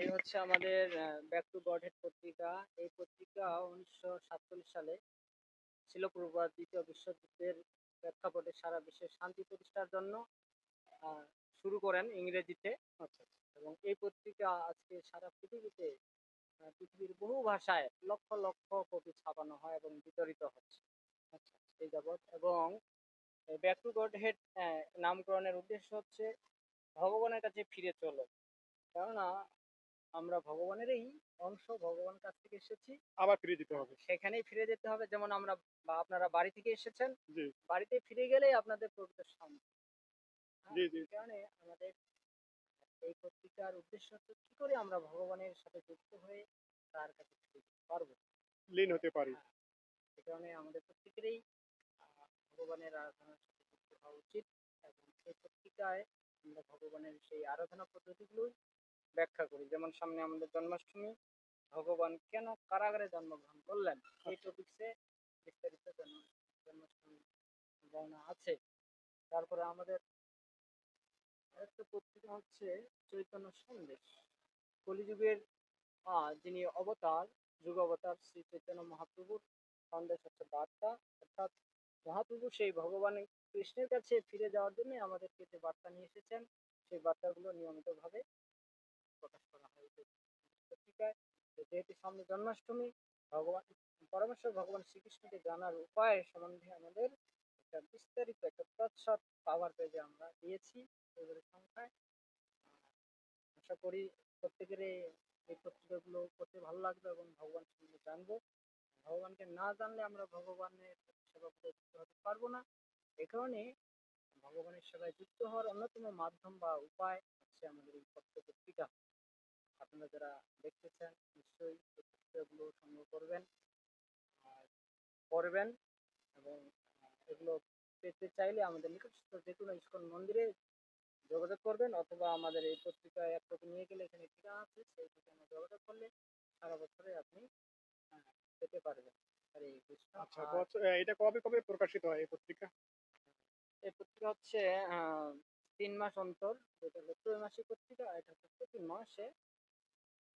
হচ্ছে আমাদের back to Godhead পত্রিকা। এই পত্রিকা ১৯৪৭ সালে ছিল পূর্ববার দ্বিতীয় বিশ্বযুদ্ধের প্রেক্ষাপটে সারা বিশ্বে শান্তি প্রতিষ্ঠার জন্য আ শুরু করেন ইংরেজিতে। আচ্ছা, আচ্ছা, এবং এই পত্রিকা আজকে সারা পৃথিবীতে পৃথিবীর বহু ভাষায় লক্ষ, লক্ষ কপি ছাপানো হয় এবং বিতরিত হচ্ছে আচ্ছা, এই যাবৎ। এবং ব্যাক টু গডহেড নামকরণের উদ্দেশ্য হচ্ছে ভগবানের কাছে ফিরে চলো। কেননা আমরা ভগবানেরই অংশ, ভগবানের কাছ থেকে এসেছি। আবার ফিরিয়ে দিতে হবে। সেখানেই ফিরে যেতে হবে। যেমন আমরা বা আপনারা বাড়ি থেকে এসেছেন, জি, বাড়িতে ফিরে গেলেই আপনাদের প্রকৃত শান্তি। জি, হ্যাঁ? জি, এই কারণে আমাদের এই পত্রিকার উদ্দেশ্য হচ্ছে কি করে আমরা ভগবানের সাথে যুক্ত হয়ে তার কাছে ফিরে যেতে পারবো। লীন হতে পারি। হ্যাঁ, এই কারণে আমাদের প্রত্যেকেরই আ ভগবানের আরাধনার সাথে যুক্ত হওয়া উচিত। এবং এই পত্রিকায় আমরা ভগবানের সেই আরাধনা পদ্ধতিগুলোই ব্যাখ্যা করি। যেমন সামনে আমাদের জন্মাষ্টমী। ভগবান কেন কারাগারে জন্মগ্রহণ করলেন? এই আচ্ছা, টপিকসে বিস্তারিত জন্মাষ্টমী বর্ণনা আছে। তারপরে আমাদের আরেকটা পত্রিকা হচ্ছে চৈতন্য সন্দেশ। কলিযুগের যিনি অবতার, যুগ অবতার শ্রী চৈতন্য মহাপ্রভুর সন্দেশ হচ্ছে বার্তা। অর্থাৎ মহাপ্রভু সেই ভগবান কৃষ্ণের কাছে ফিরে যাওয়ার জন্য আমাদেরকে যে বার্তা নিয়ে এসেছেন, সেই বার্তাগুলো নিয়মিতভাবে প্রকাশ করা হয় এই পত্রিকায়। তো যেহেতু সামনে জন্মাষ্টমী, ভগবান পরমেশ্বর ভগবান শ্রীকৃষ্ণকে জানার উপায় সম্বন্ধে আমাদের একটা বিস্তারিত একটা তৎসৎ পাওয়ার পেজে আমরা দিয়েছি এবারের সংখ্যায়। আশা করি প্রত্যেকেরই এই পত্রিকাগুলো পড়তে ভালো লাগবে এবং ভগবান সম্বন্ধে জানবো। ভগবানকে না জানলে আমরা ভগবানের সেবা পূজায় যুক্ত হতে পারবো না। এ কারণে ভগবানের সেবায় যুক্ত হওয়ার অন্যতম মাধ্যম বা উপায় হচ্ছে আমাদের এই পত্রিকা। আপনারা যারা দেখতেছেন নিশ্চয়ই এই পত্রিকাগুলো সংগ্রহ করবেন আর পড়বেন। এবং এগুলো পেতে চাইলে আমাদের নিকটস্থ যে কোনো ইস্কন মন্দিরে যোগাযোগ করবেন, অথবা আমাদের এই পত্রিকায় এক কপি নিয়ে গেলে এখানে ঠিকানা আছে, সেই ঠিকানায় যোগাযোগ করলে সারা বছরে আপনি আহ, পেতে পারবেন। হরে কৃষ্ণ। আচ্ছা। আর এটা কবে, কবে প্রকাশিত হয় এই পত্রিকা? এই পত্রিকা হচ্ছে ৩ মাস অন্তর, যেটা হলো ত্রৈমাসিক পত্রিকা। আর এটা হচ্ছে প্রতি মাসে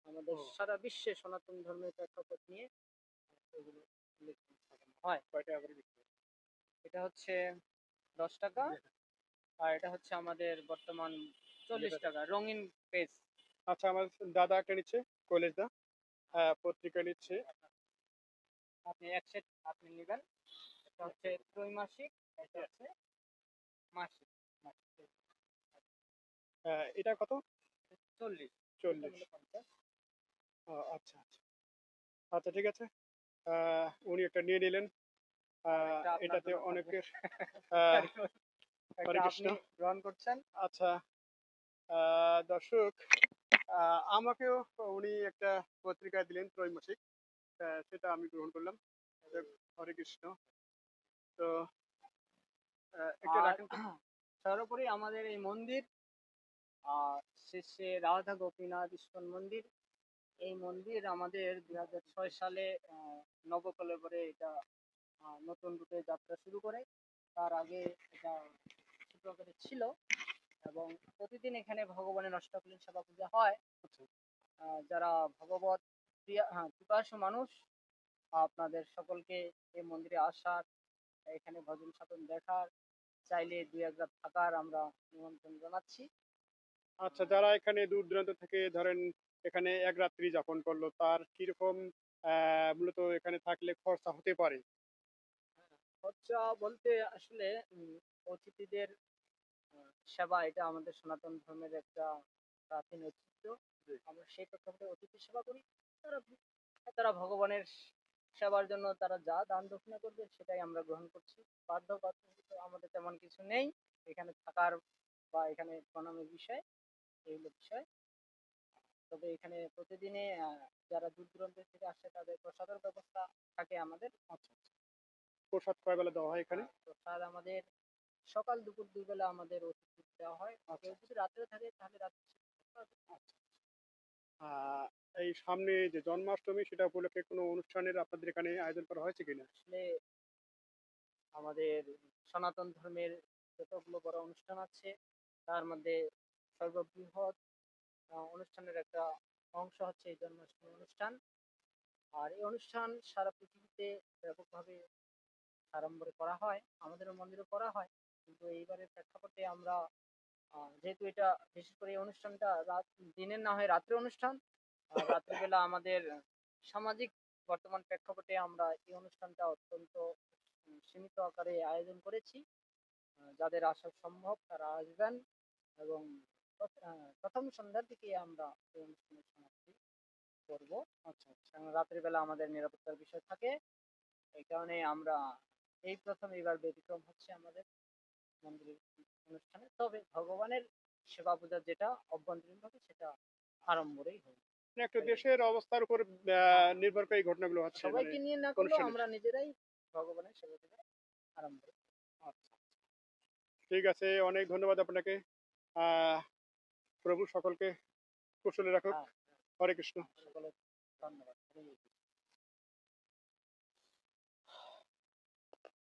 আমাদের ও, সারা বিশ্বে সনাতন ধর্মের প্রেক্ষাপট নিয়ে এগুলো লিখে ছাপানো হয়। কয় টাকা করে বিক্রি হয়? এটা হচ্ছে ১০ টাকা। আর এটা হচ্ছে আমাদের বর্তমান ৪০ টাকা রঙিন পেজ। আচ্ছা, আমার দাদা একটা নিচ্ছে, কৈলাস দা। পত্রিকা নিচ্ছে। আপনি এক সেট আপনি নেবেন। এটা হচ্ছে ত্রৈমাসিক, এটা হচ্ছে মাসিক। মাসিক এটা কত? ৪০, দুইটা ৪০। মিলে ৫০। আচ্ছা, আচ্ছা। আচ্ছা, ঠিক আছে। উনি একটা নিয়ে নিলেন। আর একটা আপনার এটাতে জন্য থাকবে। অনেকের আহ হরে একটা কৃষ্ণ। আপনি গ্রহণ করছেন। আচ্ছা, দর্শক, আমাকেও উনি একটা পত্রিকা দিলেন ত্রৈমাসিক। সেটা আমি গ্রহণ করলাম। যাক, হরে কৃষ্ণ। তো এটা আর রাখেন তো। সর্বোপরি আমাদের এই মন্দির শ্রী শ্রী রাধা গোপীনাথ ইস্কন মন্দির। এই মন্দির আমাদের ২০০৬ সালে নবকলেবরে এটা নতুন রূপে যাত্রা শুরু করে। তার আগে এটা ছোট আকারে ছিল এবং প্রতিদিন এখানে ভগবানের অষ্টকালীন সেবা পূজা হয়। আচ্ছা, যারা ভগবত পিপাসু মানুষ, আপনাদের সকলকে এই মন্দিরে আসার, এখানে ভজন সাধন দেখার, চাইলে ২-১ রাত থাকার আমরা নিমন্ত্রণ জানাচ্ছি। আচ্ছা, যারা এখানে দূর দূরান্ত থেকে ধরেন এখানে এক রাত্রি যাপন করলো, তার কিরকম মূলত এখানে থাকলে খরচা হতে পারে? খরচা বলতে আসলে অতিথিদের সেবা, এটা আমাদের সনাতন ধর্মের একটা প্রাচীন ঐতিহ্য। জি। আমরা সেই প্রেক্ষাপটে অতিথি সেবা করি। তারা তারা ভগবানের সেবার জন্য তারা যা দান দক্ষিণা করবে সেটাই আমরা গ্রহণ করছি। বাধ্যবাধকতা আমাদের তেমন কিছু নেই এখানে থাকার বা এখানে প্রণামের বিষয়, এই হলো বিষয়। তবে এখানে প্রতিদিনে যারা দূর দূরান্ত থেকে আসে তাদের প্রসাদের ব্যবস্থা থাকে আমাদের। আচ্ছা, আচ্ছা। প্রসাদ কয় বেলা দেওয়া হয় এখানে? প্রসাদ আমাদের সকাল দুপুর ২ বেলা আমাদের অতিথি দেওয়া হয়। আচ্ছা, কেউ যদি রাত্রে থাকে তাহলে রাত্রে সেবা করতে পারবে। আচ্ছা। আ এই সামনে যে জন্মাষ্টমী, সেটা উপলক্ষে কোনো অনুষ্ঠানের আপনাদের এখানে আয়োজন করা হয়েছে কিনা? আসলে আমাদের সনাতন ধর্মের যতগুলো বড় অনুষ্ঠান আছে তার মধ্যে সর্ববৃহৎ অনুষ্ঠানের একটা অংশ হচ্ছে এই জন্মাষ্টমী অনুষ্ঠান। আর এই অনুষ্ঠান সারা পৃথিবীতে ব্যাপকভাবে আড়ম্বরে করা হয়, আমাদের মন্দিরে করা হয়। কিন্তু এইবারের প্রেক্ষাপটে আমরা যেহেতু এটা বিশেষ করে এই অনুষ্ঠানটা দিনের না হয়ে রাত্রে অনুষ্ঠান, রাত্রিবেলা আমাদের সামাজিক বর্তমান প্রেক্ষাপটে আমরা এই অনুষ্ঠানটা অত্যন্ত সীমিত আকারে আয়োজন করেছি। যাদের আসা সম্ভব তারা আসবেন এবং প্রথম সন্ধ্যার দিকে আমরা এই অনুষ্ঠানের সমাপ্তি করব। আচ্ছা, আচ্ছা। কারণ রাত্রিবেলা বেলা আমাদের নিরাপত্তার বিষয় থাকে। এই কারণে আমরা এই প্রথম এবার ব্যতিক্রম হচ্ছে আমাদের মন্দিরের অনুষ্ঠানে। তবে ভগবানের সেবা পূজা যেটা অভ্যন্তরীণভাবে সেটা আড়ম্বরেই হবে। মানে একটা তাই দেশের অবস্থার উপর হ্যাঁ, নির্ভর করে এই ঘটনাগুলো হচ্ছে মানে সবাইকে নিয়ে না করলেও অনুষ্ঠানের। আমরা নিজেরাই ভগবানের সেবা পূজা আরম্ভ করি। আচ্ছা, ঠিক আছে। অনেক ধন্যবাদ আপনাকে। আহ প্রভু সকলকে কুশলে রাখুক। হ্যাঁ, হরে কৃষ্ণ। সকলের ধন্যবাদ।